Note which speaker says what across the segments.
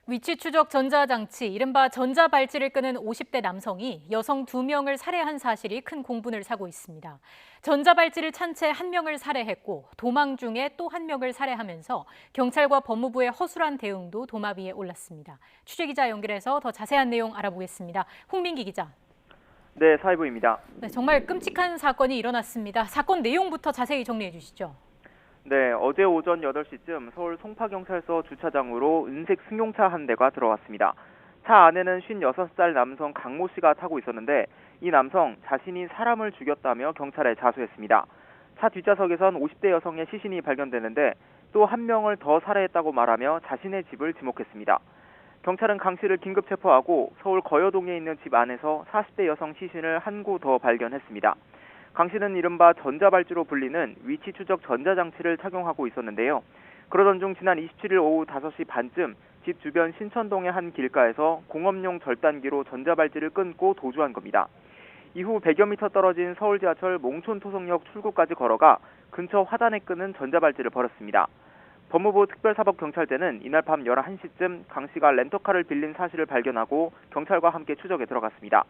Speaker 1: 위치 추적 전자장치, 이른바 전자발찌를 끄는 50대 남성이 여성 2명을 살해한 사실이 큰 공분을 사고 있습니다. 전자발찌를 찬 채 1명을 살해했고 도망 중에 또 1명을 살해하면서 경찰과 법무부의 허술한 대응도 도마 위에 올랐습니다. 취재기자 연결해서 더 자세한 내용 알아보겠습니다. 홍민기 기자.
Speaker 2: 네, 사회부입니다.
Speaker 1: 네, 정말 끔찍한 사건이 일어났습니다. 사건 내용부터 자세히 정리해 주시죠.
Speaker 2: 네, 어제 오전 8시쯤 서울 송파경찰서 주차장으로 은색 승용차 한 대가 들어왔습니다. 차 안에는 56살 남성 강모 씨가 타고 있었는데 이 남성 자신이 사람을 죽였다며 경찰에 자수했습니다. 차 뒷좌석에선 50대 여성의 시신이 발견되는데 또 1명을 더 살해했다고 말하며 자신의 집을 지목했습니다. 경찰은 강 씨를 긴급 체포하고 서울 거여동에 있는 집 안에서 40대 여성 시신을 한 구 더 발견했습니다. 강 씨는 이른바 전자발찌로 불리는 위치 추적 전자장치를 착용하고 있었는데요. 그러던 중 지난 27일 오후 5시 반쯤 집 주변 신천동의 한 길가에서 공업용 절단기로 전자발찌를 끊고 도주한 겁니다. 이후 100여 미터 떨어진 서울 지하철 몽촌토성역 출구까지 걸어가 근처 화단에 끄는 전자발찌를 버렸습니다. 법무부 특별사법경찰대는 이날 밤 11시쯤 강 씨가 렌터카를 빌린 사실을 발견하고 경찰과 함께 추적에 들어갔습니다.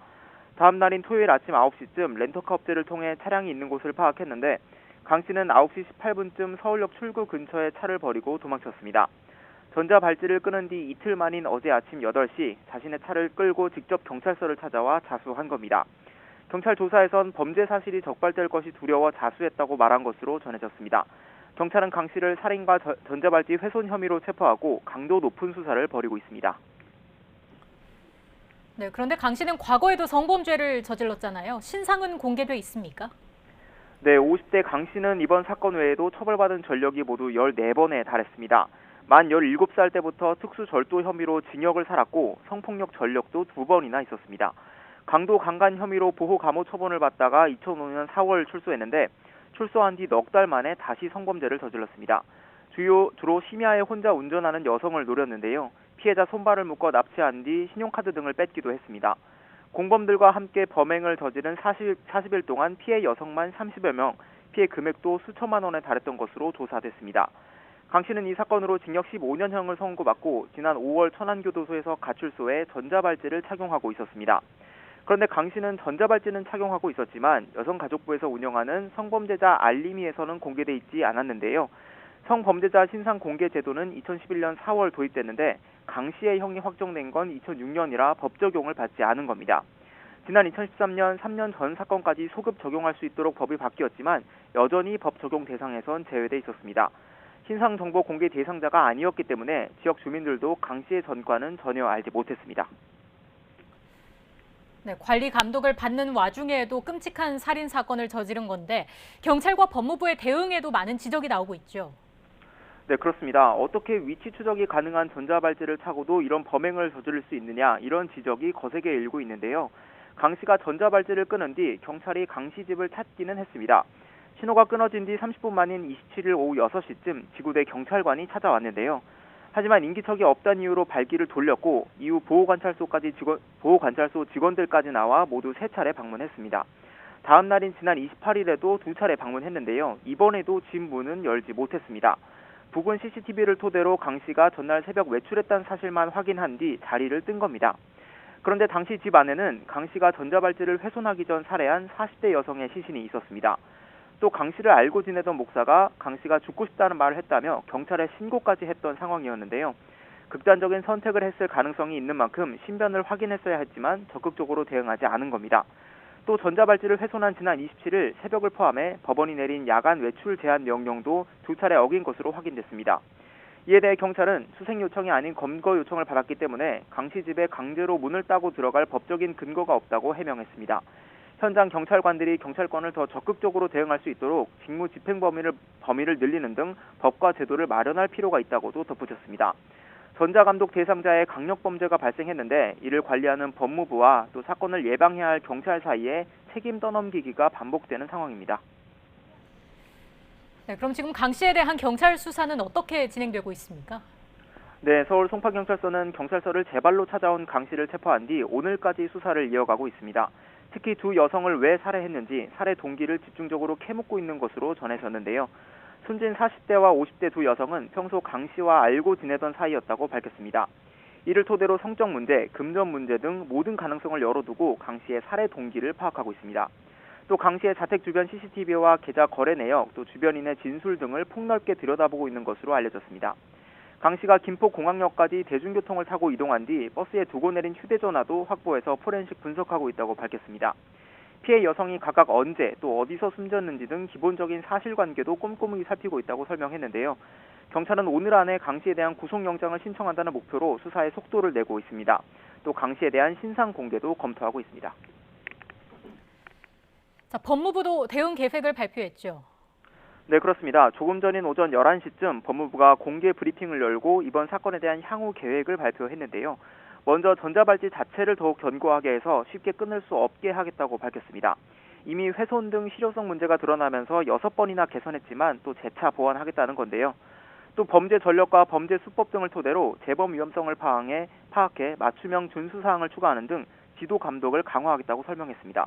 Speaker 2: 다음 날인 토요일 아침 9시쯤 렌터카 업체를 통해 차량이 있는 곳을 파악했는데 강 씨는 9시 18분쯤 서울역 출구 근처에 차를 버리고 도망쳤습니다. 전자발찌를 끄는 뒤 이틀 만인 어제 아침 8시 자신의 차를 끌고 직접 경찰서를 찾아와 자수한 겁니다. 경찰 조사에선 범죄 사실이 적발될 것이 두려워 자수했다고 말한 것으로 전해졌습니다. 경찰은 강 씨를 살인과 전자발찌 훼손 혐의로 체포하고 강도 높은 수사를 벌이고 있습니다.
Speaker 1: 네, 그런데 강 씨는 과거에도 성범죄를 저질렀잖아요. 신상은 공개돼 있습니까?
Speaker 2: 네, 50대 강 씨는 이번 사건 외에도 처벌받은 전력이 모두 14번에 달했습니다. 만 17살 때부터 특수절도 혐의로 징역을 살았고 성폭력 전력도 2번이나 있었습니다. 강도 강간 혐의로 보호 감호 처분을 받다가 2005년 4월 출소했는데 출소한 뒤 넉 달 만에 다시 성범죄를 저질렀습니다. 주로 심야에 혼자 운전하는 여성을 노렸는데요. 피해자 손발을 묶어 납치한 뒤 신용카드 등을 뺏기도 했습니다. 공범들과 함께 범행을 저지른 40일 동안 피해 여성만 30여 명, 피해 금액도 수천만 원에 달했던 것으로 조사됐습니다. 강 씨는 이 사건으로 징역 15년형을 선고받고 지난 5월 천안교도소에서 가출소해 전자발찌를 착용하고 있었습니다. 그런데 강 씨는 전자발찌는 착용하고 있었지만 여성가족부에서 운영하는 성범죄자 알림이에서는 공개돼 있지 않았는데요. 성범죄자 신상 공개 제도는 2011년 4월 도입됐는데 강 씨의 형이 확정된 건 2006년이라 법 적용을 받지 않은 겁니다. 지난 2013년 3년 전 사건까지 소급 적용할 수 있도록 법이 바뀌었지만 여전히 법 적용 대상에선 제외돼 있었습니다. 신상 정보 공개 대상자가 아니었기 때문에 지역 주민들도 강 씨의 전과는 전혀 알지 못했습니다.
Speaker 1: 네, 관리 감독을 받는 와중에도 끔찍한 살인 사건을 저지른 건데 경찰과 법무부의 대응에도 많은 지적이 나오고 있죠.
Speaker 2: 네, 그렇습니다. 어떻게 위치 추적이 가능한 전자발찌를 차고도 이런 범행을 저지를 수 있느냐 이런 지적이 거세게 일고 있는데요. 강 씨가 전자발찌를 끄는 뒤 경찰이 강 씨 집을 찾기는 했습니다. 신호가 끊어진 뒤 30분 만인 27일 오후 6시쯤 지구대 경찰관이 찾아왔는데요. 하지만 인기척이 없다는 이유로 발길을 돌렸고 이후 보호관찰소 직원들까지 나와 모두 3차례 방문했습니다. 다음 날인 지난 28일에도 2차례 방문했는데요. 이번에도 집 문은 열지 못했습니다. 부근 CCTV를 토대로 강 씨가 전날 새벽 외출했다는 사실만 확인한 뒤 자리를 뜬 겁니다. 그런데 당시 집 안에는 강 씨가 전자발찌를 훼손하기 전 살해한 40대 여성의 시신이 있었습니다. 또 강 씨를 알고 지내던 목사가 강 씨가 죽고 싶다는 말을 했다며 경찰에 신고까지 했던 상황이었는데요. 극단적인 선택을 했을 가능성이 있는 만큼 신변을 확인했어야 했지만 적극적으로 대응하지 않은 겁니다. 또 전자발찌를 훼손한 지난 27일 새벽을 포함해 법원이 내린 야간 외출 제한 명령도 2차례 어긴 것으로 확인됐습니다. 이에 대해 경찰은 수색 요청이 아닌 검거 요청을 받았기 때문에 강 씨 집에 강제로 문을 따고 들어갈 법적인 근거가 없다고 해명했습니다. 현장 경찰관들이 경찰권을 더 적극적으로 대응할 수 있도록 직무 집행 범위를 늘리는 등 법과 제도를 마련할 필요가 있다고도 덧붙였습니다. 전자감독 대상자의 강력범죄가 발생했는데 이를 관리하는 법무부와 또 사건을 예방해야 할 경찰 사이에 책임 떠넘기기가 반복되는 상황입니다.
Speaker 1: 네, 그럼 지금 강 씨에 대한 경찰 수사는 어떻게 진행되고 있습니까?
Speaker 2: 네, 서울 송파경찰서는 경찰서를 제 발로 찾아온 강 씨를 체포한 뒤 오늘까지 수사를 이어가고 있습니다. 특히 두 여성을 왜 살해했는지 살해 동기를 집중적으로 캐묻고 있는 것으로 전해졌는데요. 숨진 40대와 50대 두 여성은 평소 강 씨와 알고 지내던 사이였다고 밝혔습니다. 이를 토대로 성적 문제, 금전 문제 등 모든 가능성을 열어두고 강 씨의 살해 동기를 파악하고 있습니다. 또 강 씨의 자택 주변 CCTV와 계좌 거래 내역, 또 주변인의 진술 등을 폭넓게 들여다보고 있는 것으로 알려졌습니다. 강 씨가 김포공항역까지 대중교통을 타고 이동한 뒤 버스에 두고 내린 휴대전화도 확보해서 포렌식 분석하고 있다고 밝혔습니다. 피해 여성이 각각 언제 또 어디서 숨졌는지 등 기본적인 사실관계도 꼼꼼히 살피고 있다고 설명했는데요. 경찰은 오늘 안에 강 씨에 대한 구속영장을 신청한다는 목표로 수사에 속도를 내고 있습니다. 또 강 씨에 대한 신상 공개도 검토하고 있습니다.
Speaker 1: 자, 법무부도 대응 계획을 발표했죠.
Speaker 2: 네, 그렇습니다. 조금 전인 오전 11시쯤 법무부가 공개 브리핑을 열고 이번 사건에 대한 향후 계획을 발표했는데요. 먼저 전자발찌 자체를 더욱 견고하게 해서 쉽게 끊을 수 없게 하겠다고 밝혔습니다. 이미 훼손 등 실효성 문제가 드러나면서 6번이나 개선했지만 또 재차 보완하겠다는 건데요. 또 범죄 전력과 범죄 수법 등을 토대로 재범 위험성을 파악해 맞춤형 준수사항을 추가하는 등 지도 감독을 강화하겠다고 설명했습니다.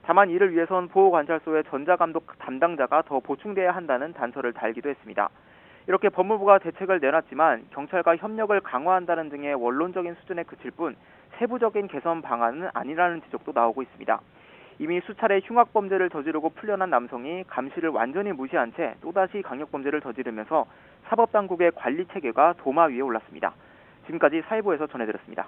Speaker 2: 다만 이를 위해선 보호관찰소의 전자감독 담당자가 더 보충돼야 한다는 단서를 달기도 했습니다. 이렇게 법무부가 대책을 내놨지만 경찰과 협력을 강화한다는 등의 원론적인 수준에 그칠 뿐 세부적인 개선 방안은 아니라는 지적도 나오고 있습니다. 이미 수차례 흉악범죄를 저지르고 풀려난 남성이 감시를 완전히 무시한 채 또다시 강력범죄를 저지르면서 사법당국의 관리체계가 도마 위에 올랐습니다. 지금까지 사회부에서 전해드렸습니다.